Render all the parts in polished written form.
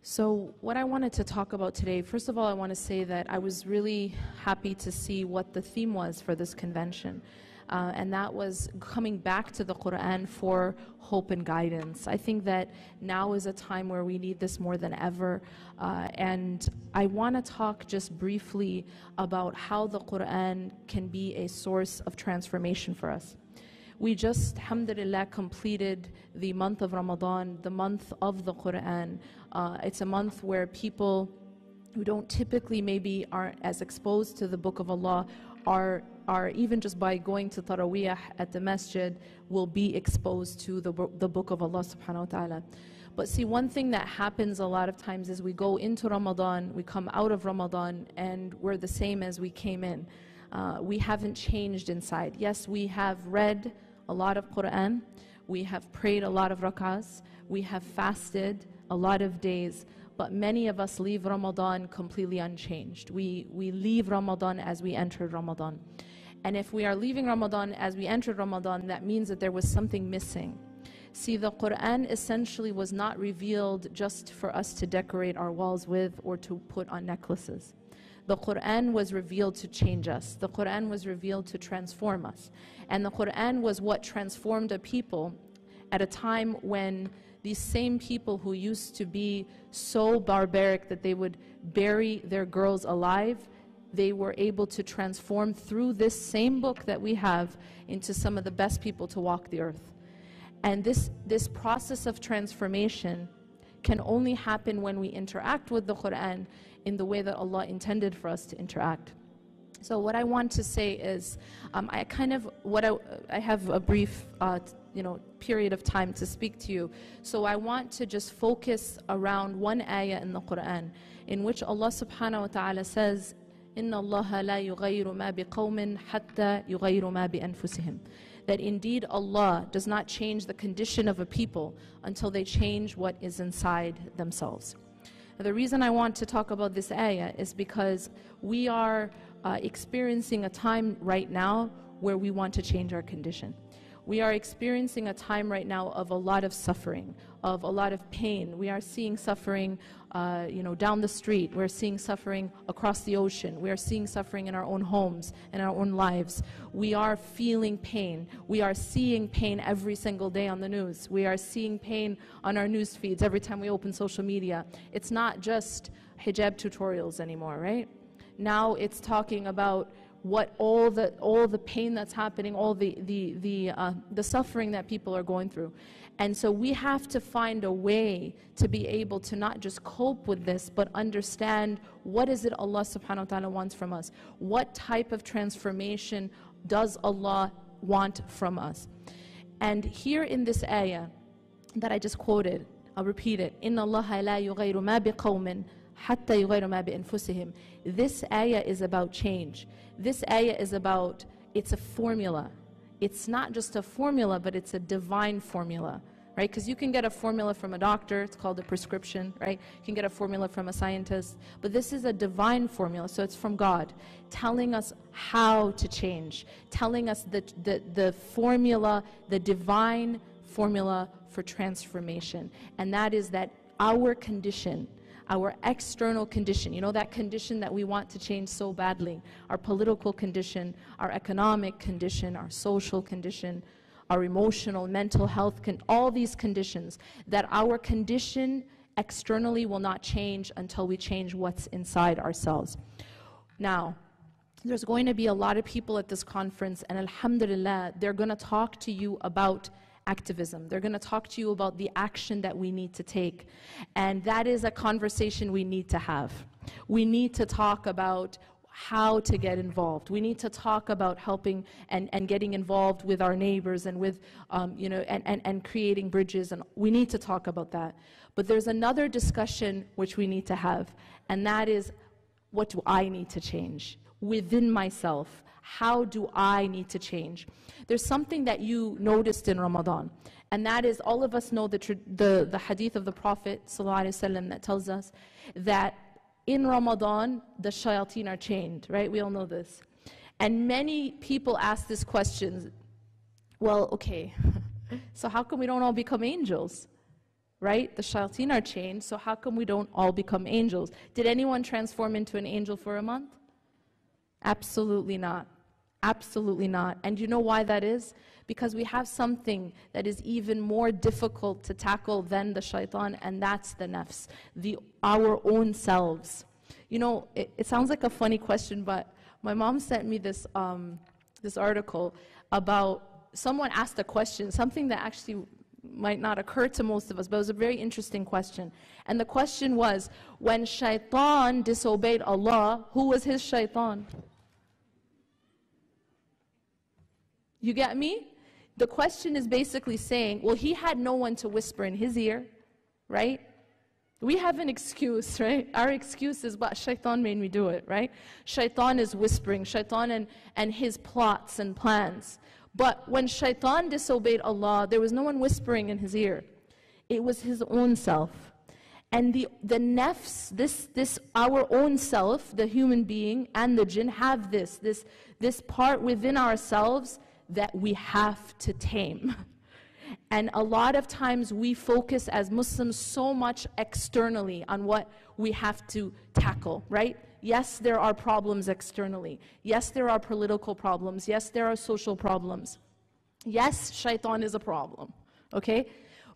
So what I wanted to talk about today, first of all, I want to say that I was really happy to see what the theme was for this convention. And that was coming back to the Quran for hope and guidance. I think that now is a time where we need this more than ever. And I want to talk just briefly about how the Quran can be a source of transformation for us. We just, alhamdulillah, completed the month of Ramadan, the month of the Quran. It's a month where people who don't typically maybe aren't as exposed to the Book of Allah are even just by going to Taraweeh at the masjid will be exposed to the Book of Allah subhanahu wa ta'ala. But see, one thing that happens a lot of times is we go into Ramadan, we come out of Ramadan, and we're the same as we came in. We haven't changed inside. Yes, we have read a lot of Quran, we have prayed a lot of rak'ahs, we have fasted a lot of days, but many of us leave Ramadan completely unchanged. We leave Ramadan as we entered Ramadan. And if we are leaving Ramadan as we entered Ramadan, that means that there was something missing. See, the Quran essentially was not revealed just for us to decorate our walls with or to put on necklaces. The Quran was revealed to change us. The Quran was revealed to transform us. And the Quran was what transformed a people at a time when these same people who used to be so barbaric that they would bury their girls alive, they were able to transform through this same book that we have into some of the best people to walk the earth. And this process of transformation can only happen when we interact with the Quran in the way that Allah intended for us to interact. So what I want to say is, I have a brief period of time to speak to you. So I want to just focus around one ayah in the Quran in which Allah subhanahu wa ta'ala says, إِنَّ اللَّهَ لَا يُغَيِّرُ مَا بِقَوْمٍ حَتَّى يُغَيِّرُ مَا بِأَنفُسِهِمْ. That indeed Allah does not change the condition of a people until they change what is inside themselves. Now, the reason I want to talk about this ayah is because we are experiencing a time right now where we want to change our condition. We are experiencing a time right now of a lot of suffering, of a lot of pain. We are seeing suffering down the street. We're seeing suffering across the ocean. We are seeing suffering in our own homes, in our own lives. We are feeling pain. We are seeing pain every single day on the news. We are seeing pain on our news feeds every time we open social media. It's not just hijab tutorials anymore, right? Now it's talking about what all the pain that's happening, all the suffering that people are going through. And so we have to find a way to be able to not just cope with this, but understand what is it Allah subhanahu wa ta'ala wants from us. What type of transformation does Allah want from us? And here in this ayah that I just quoted, I'll repeat it. إِنَّ اللَّهَ لَا يُغَيْرُ مَا بِقَوْمٍ حَتَّى يُغَيْرُ مَا بِأَنفُسِهِمْ. This ayah is about change. This ayah is about, it's a formula. It's not just a formula, but it's a divine formula, right? Because you can get a formula from a doctor, it's called a prescription, right? You can get a formula from a scientist, but this is a divine formula, so it's from God, telling us how to change, telling us the formula, the divine formula for transformation. And that is that our condition, our external condition, you know, that condition that we want to change so badly, our political condition, our economic condition, our social condition, our emotional, mental health, all these conditions, that our condition externally will not change until we change what's inside ourselves. Now, there's going to be a lot of people at this conference, and alhamdulillah, they're going to talk to you about activism. They're going to talk to you about the action that we need to take. And that is a conversation we need to have. We need to talk about how to get involved. We need to talk about helping and getting involved with our neighbors and with, and creating bridges. And we need to talk about that. But there's another discussion which we need to have, and that is, what do I need to change within myself? How do I need to change? There's something that you noticed in Ramadan, and that is, all of us know the hadith of the Prophet ﷺ that tells us that in Ramadan, the shayateen are chained, right? We all know this. And many people ask this question, well, okay, so how come we don't all become angels? right? The shayateen are changed, so how come we don't all become angels? Did anyone transform into an angel for a month? Absolutely not. Absolutely not. And you know why that is? Because we have something that is even more difficult to tackle than the shaitan, and that's the nafs, our own selves. You know, it sounds like a funny question, but my mom sent me this, this article about someone asked a question, something that actually might not occur to most of us, but it was a very interesting question. And the question was, when shaitan disobeyed Allah, who was his shaitan? You get me? The question is basically saying, well, he had no one to whisper in his ear, right? We have an excuse, right? Our excuse is, but shaitan made me do it, right? Shaitan is whispering, shaitan and his plots and plans. But when shaitan disobeyed Allah, there was no one whispering in his ear. It was his own self. And the nafs, this our own self, the human being and the jinn have this part within ourselves that we have to tame. And a lot of times we focus as Muslims so much externally on what we have to tackle, right? Yes, there are problems externally. Yes, there are political problems. Yes, there are social problems. Yes, shaitan is a problem, okay?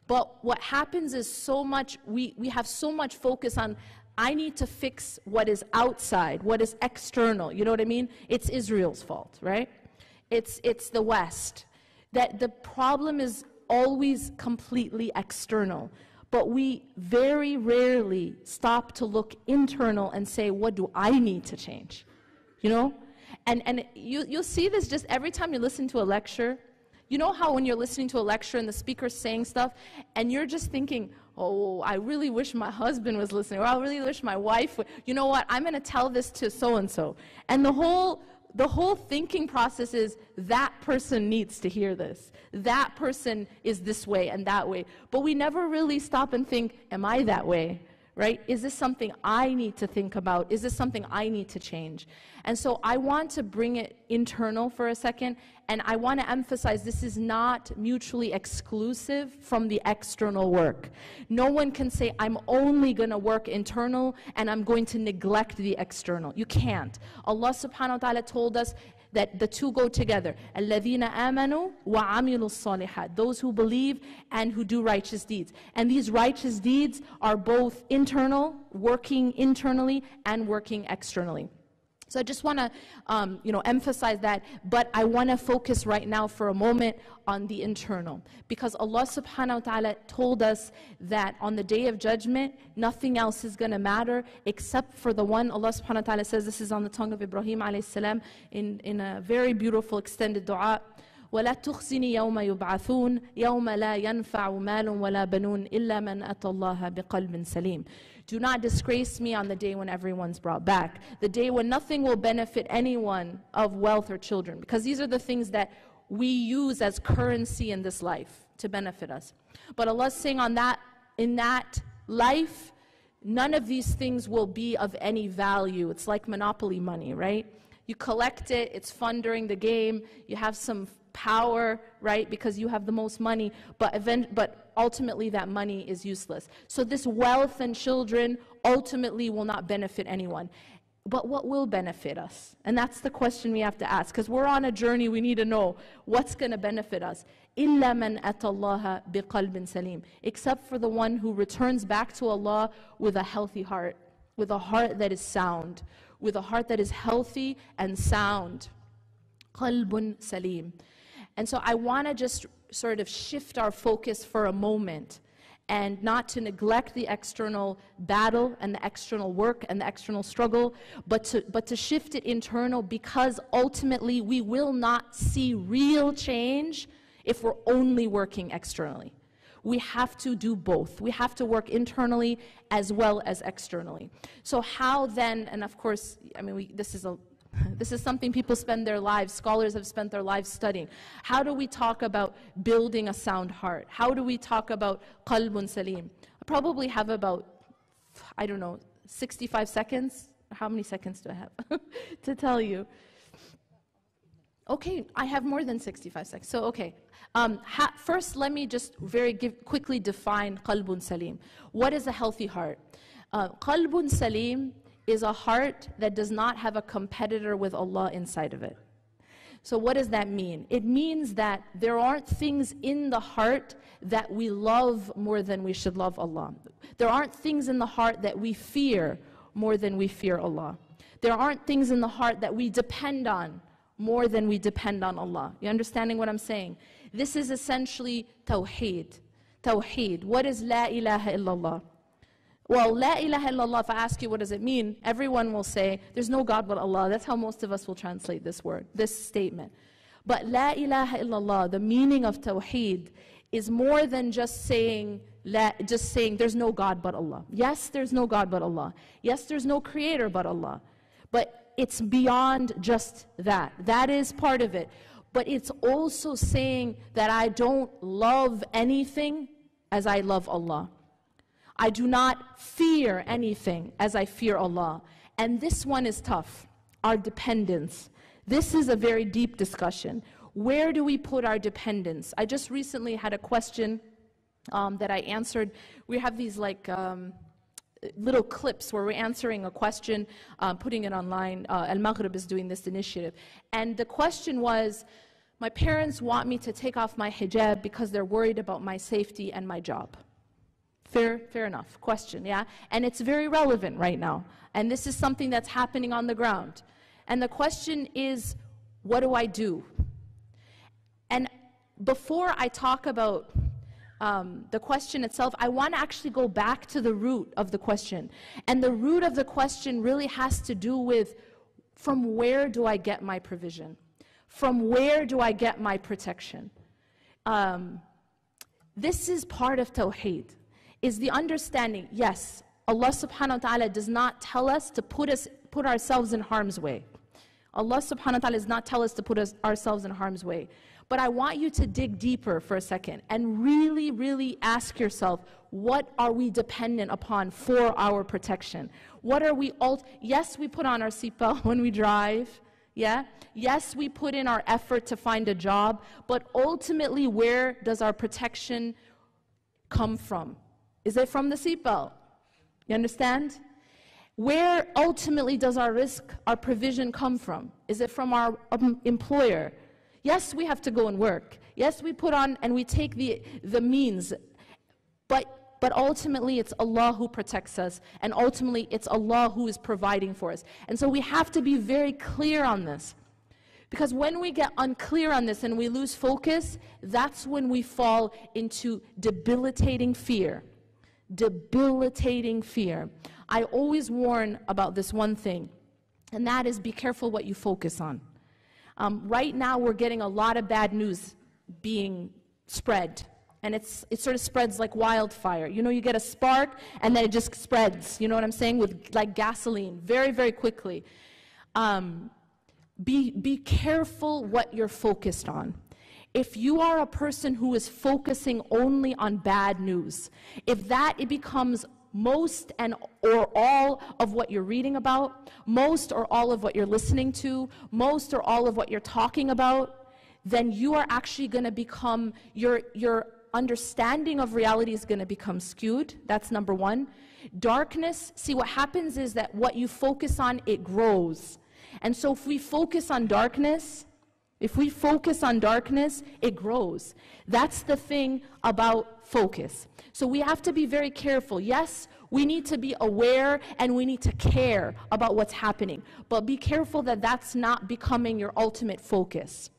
But what happens is so much, we have so much focus on, I need to fix what is outside, what is external, you know what I mean? It's Israel's fault, right? It's the West. That the problem is always completely external. But we very rarely stop to look internal and say, what do I need to change? You know? And you'll see this just every time you listen to a lecture. You know how when you're listening to a lecture and the speaker's saying stuff, and you're just thinking, oh, I really wish my husband was listening, or I really wish my wife would. You know what? I'm going to tell this to so-and-so. And the whole thinking process is, that person needs to hear this. That person is this way and that way. But we never really stop and think, am I that way? Right? Is this something I need to think about? Is this something I need to change? And so I want to bring it internal for a second, and I want to emphasize this is not mutually exclusive from the external work. No one can say, I'm only going to work internal and I'm going to neglect the external. You can't. Allah subhanahu wa ta'ala told us that the two go together. الَّذِينَ آمَنُوا وَعَمِلُوا الصَّالِحَاتِ. Those who believe and who do righteous deeds. And these righteous deeds are both internal, working internally, and working externally. So I just want to emphasize that, but I want to focus right now for a moment on the internal. Because Allah subhanahu wa ta'ala told us that on the day of judgment, nothing else is going to matter except for the one. Allah subhanahu wa ta'ala says, this is on the tongue of Ibrahim alayhi salam in a very beautiful extended dua. وَلَا تُخْزِنِي يَوْمَ يُبْعَثُونَ يَوْمَ لَا يَنْفَعُ مَالٌ وَلَا بَنُونَ إِلَّا مَنْ أَتَى اللَّهَ بِقَلْبٍ سَلِيمٍ. Do not disgrace me on the day when everyone's brought back, the day when nothing will benefit anyone of wealth or children, because these are the things that we use as currency in this life to benefit us. But Allah's saying in that life, none of these things will be of any value. It's like monopoly money, right? You collect it, it's fun during the game, you have some power, right, because you have the most money, but ultimately that money is useless. So this wealth and children ultimately will not benefit anyone. But what will benefit us? And that's the question we have to ask, because we're on a journey. We need to know what's going to benefit us. إِلَّا مَنْ أَتَى اللَّهَ بِقَلْبٍ سَلِيمٍ. Except for the one who returns back to Allah with a healthy heart, with a heart that is sound, with a heart that is healthy and sound. قَلْبٌ سَلِيمٌ. And so I want to just sort of shift our focus for a moment, and not to neglect the external battle and the external work and the external struggle, but to shift it internal, because ultimately we will not see real change if we're only working externally. We have to do both. We have to work internally as well as externally. So how then, and of course, I mean, this is something people spend their lives, scholars have spent their lives studying. How do we talk about building a sound heart? How do we talk about qalbun salim? I probably have about, 65 seconds. How many seconds do I have to tell you? Okay, I have more than 65 seconds. So, okay. First, let me just quickly define qalbun salim. What is a healthy heart? Qalbun salim is a heart that does not have a competitor with Allah inside of it. So what does that mean? It means that there aren't things in the heart that we love more than we should love Allah. There aren't things in the heart that we fear more than we fear Allah. There aren't things in the heart that we depend on more than we depend on Allah. You understanding what I'm saying? This is essentially tawheed. Tawheed. What is la ilaha illallah? Well, la ilaha illallah, if I ask you what does it mean, everyone will say, there's no God but Allah. That's how most of us will translate this word, this statement. But la ilaha illallah, the meaning of tawheed, is more than just saying there's no God but Allah. Yes, there's no God but Allah. Yes, there's no creator but Allah. But it's beyond just that. That is part of it. But it's also saying that I don't love anything as I love Allah. I do not fear anything as I fear Allah. And this one is tough, our dependence. This is a very deep discussion. Where do we put our dependence? I just recently had a question that I answered. We have these like little clips where we're answering a question, putting it online. Al-Maghrib is doing this initiative. And the question was, my parents want me to take off my hijab because they're worried about my safety and my job. Fair enough question, yeah? And it's very relevant right now. And this is something that's happening on the ground. And the question is, what do I do? And before I talk about the question itself, I want to actually go back to the root of the question. And the root of the question really has to do with, from where do I get my provision? From where do I get my protection? This is part of tawheed, is the understanding, yes, Allah subhanahu wa ta'ala does not tell us to put ourselves in harm's way. Allah subhanahu wa ta'ala does not tell us to put ourselves in harm's way. But I want you to dig deeper for a second and really, really ask yourself, what are we dependent upon for our protection? What are we, yes, we put on our seatbelt when we drive, yeah? Yes, we put in our effort to find a job, but ultimately, where does our protection come from? Is it from the seatbelt? You understand? Where ultimately does our risk, our provision come from? Is it from our employer? Yes, we have to go and work. Yes, we put on and we take the means. But ultimately, it's Allah who protects us. And ultimately, it's Allah who is providing for us. And so we have to be very clear on this. Because when we get unclear on this and we lose focus, that's when we fall into debilitating fear. Debilitating fear. I always warn about this one thing, and that is be careful what you focus on. Right now, we're getting a lot of bad news being spread, and it sort of spreads like wildfire. You know, you get a spark, and then it just spreads, you know what I'm saying, with like gasoline, very, very quickly. Be careful what you're focused on. If you are a person who is focusing only on bad news, if it becomes most or all of what you're reading about, most or all of what you're listening to, most or all of what you're talking about, then you are actually going to become, your understanding of reality is going to become skewed. That's number one. Darkness, see what happens is that what you focus on, it grows. And so if we focus on darkness, it grows. That's the thing about focus. So we have to be very careful. Yes, we need to be aware and we need to care about what's happening. But be careful that that's not becoming your ultimate focus.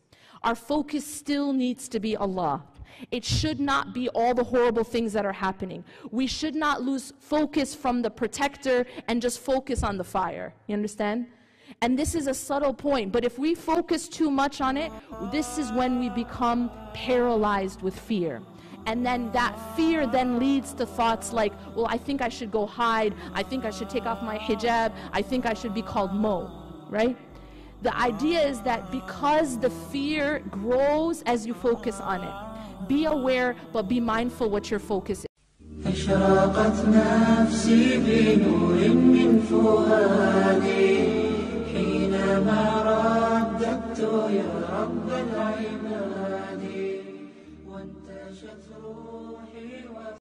Our focus still needs to be Allah. It should not be all the horrible things that are happening. We should not lose focus from the protector and just focus on the fire. You understand? And this is a subtle point, but if we focus too much on it, this is when we become paralyzed with fear. And then that fear then leads to thoughts like, well, I think I should go hide, I think I should take off my hijab, I think I should be called Mo, right? The idea is that because the fear grows as you focus on it, be aware, but be mindful what your focus is. أشرقت نفسي بنور من فؤادي حينما رددت يا رب عبادي وانتشت روحي